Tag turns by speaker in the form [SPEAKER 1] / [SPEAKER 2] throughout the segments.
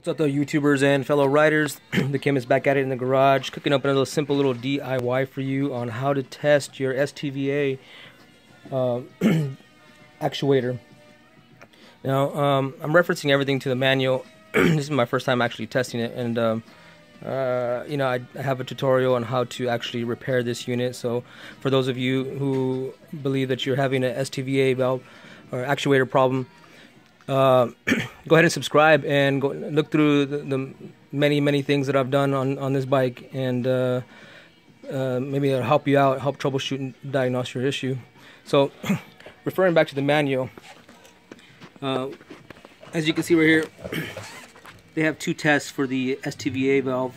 [SPEAKER 1] What's up, though, YouTubers and fellow riders? The Kim is back at it in the garage, cooking up another simple little DIY for you on how to test your STVA actuator. Now, I'm referencing everything to the manual. This is my first time actually testing it, and you know, I have a tutorial on how to actually repair this unit. So, for those of you who believe that you're having an STVA valve or actuator problem, go ahead and subscribe and go look through the many things that I've done on this bike, and maybe it'll help you out, help troubleshoot and diagnose your issue. So, referring back to the manual, as you can see right here, they have two tests for the STVA valve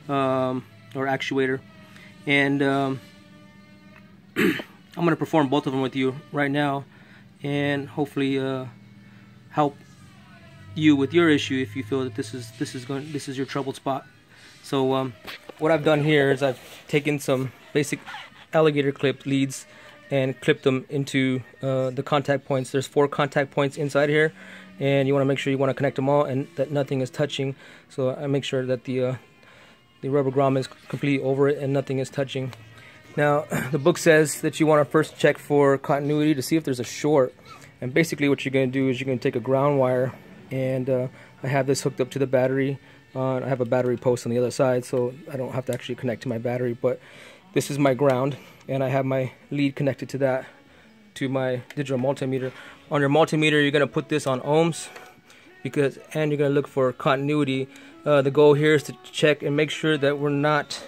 [SPEAKER 1] or actuator, and I'm going to perform both of them with you right now, and hopefully help you with your issue if you feel that this is your troubled spot. So what I've done here is I've taken some basic alligator clip leads and clipped them into the contact points. There's 4 contact points inside here, and you want to make sure you want to connect them all and that nothing is touching. So I make sure that the rubber grommet is completely over it and nothing is touching. Now, the book says that you want to first check for continuity to see if there's a short. And basically what you're going to do is you're going to take a ground wire, and I have this hooked up to the battery. I have a battery post on the other side, so I don't have to actually connect to my battery, but this is my ground, and I have my lead connected to that, to my digital multimeter. On your multimeter, you're going to put this on ohms, and you're going to look for continuity. The goal here is to check and make sure that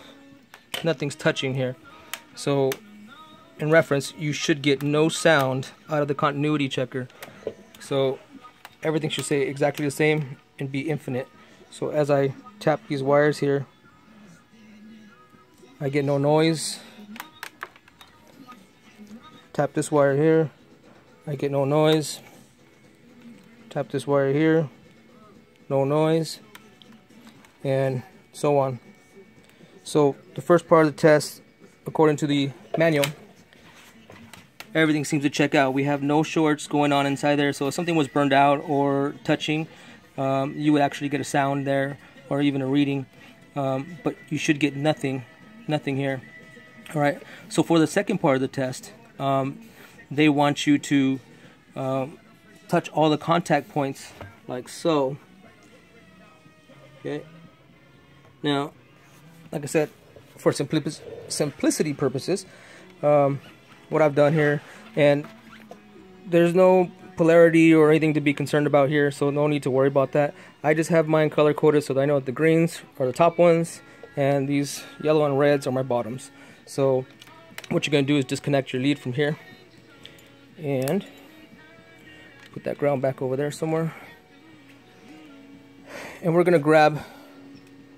[SPEAKER 1] nothing's touching here. So, in reference, you should get no sound out of the continuity checker. So everything should stay exactly the same and be infinite. So as I tap these wires here, I get no noise. Tap this wire here, I get no noise. Tap this wire here, no noise, and so on. So the first part of the test, according to the manual, everything seems to check out. We have no shorts going on inside there, so if something was burned out or touching, you would actually get a sound there or even a reading, but you should get nothing here. Alright, so for the second part of the test, they want you to touch all the contact points like so. Okay, now, like I said, for simplicity purposes, what I've done here, and there's no polarity or anything to be concerned about here, so no need to worry about that. I just have mine color coded so that I know that the greens are the top ones and these yellow and reds are my bottoms. So what you're going to do is disconnect your lead from here and put that ground back over there somewhere, and we're going to grab,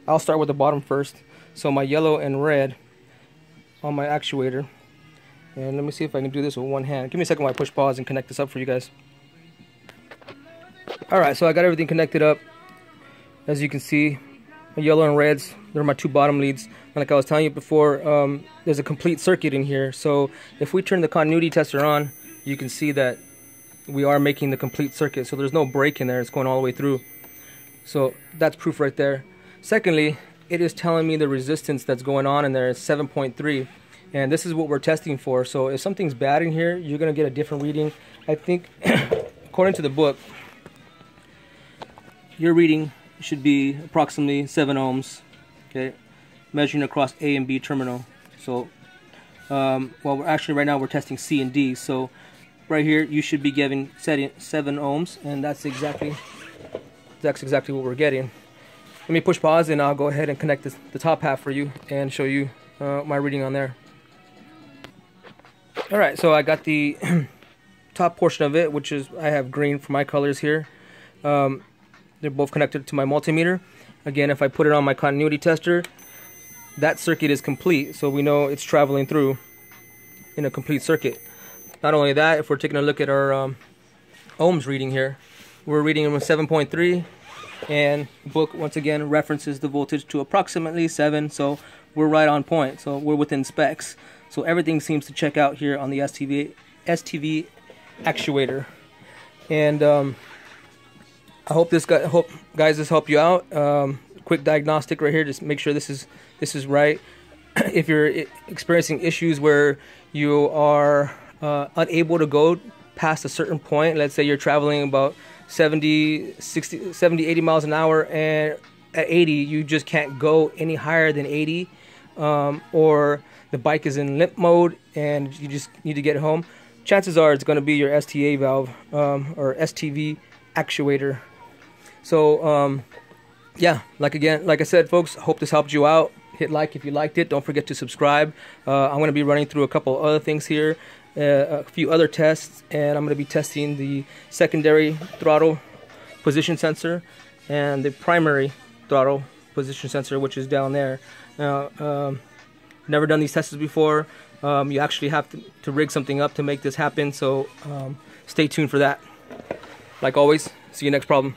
[SPEAKER 1] I'll start with the bottom first, so my yellow and red on my actuator. And let me see if I can do this with one hand. Give me a second while I push pause and connect this up for you guys. Alright, so I got everything connected up. As you can see, my yellow and reds, they're my 2 bottom leads. And like I was telling you before, there's a complete circuit in here. So if we turn the continuity tester on, you can see that we are making the complete circuit. So there's no break in there, it's going all the way through. So that's proof right there. Secondly, it is telling me the resistance that's going on in there is 7.3. And this is what we're testing for. So if something's bad in here, you're going to get a different reading. I think, according to the book, your reading should be approximately 7 ohms. Okay, measuring across A and B terminal. So, well, right now we're testing C and D. So, right here you should be getting 7 ohms, and that's exactly what we're getting. Let me push pause, and I'll go ahead and connect the top half for you and show you my reading on there. Alright, so I got the top portion of it, which is, I have green for my colors here. They're both connected to my multimeter. Again, if I put it on my continuity tester, that circuit is complete, so we know it's traveling through in a complete circuit. Not only that, if we're taking a look at our ohms reading here, we're reading them with 7.3, and the book once again references the voltage to approximately 7, so we're right on point, so we're within specs. So everything seems to check out here on the STV actuator. And I hope guys this helped you out. Quick diagnostic right here. Just make sure this is right. If you're experiencing issues where you are unable to go past a certain point, let's say you're traveling about 70, 80 miles an hour, and at 80 you just can't go any higher than 80, or the bike is in limp mode and you just need to get home, chances are it's going to be your STA valve or STV actuator. So yeah, like I said, folks, hope this helped you out. Hit like if you liked it. Don't forget to subscribe. I'm going to be running through a couple other things here, a few other tests, and I'm going to be testing the secondary throttle position sensor and the primary throttle position sensor, which is down there. Now, never done these tests before. You actually have to rig something up to make this happen, so stay tuned for that. Like always, see you next problem.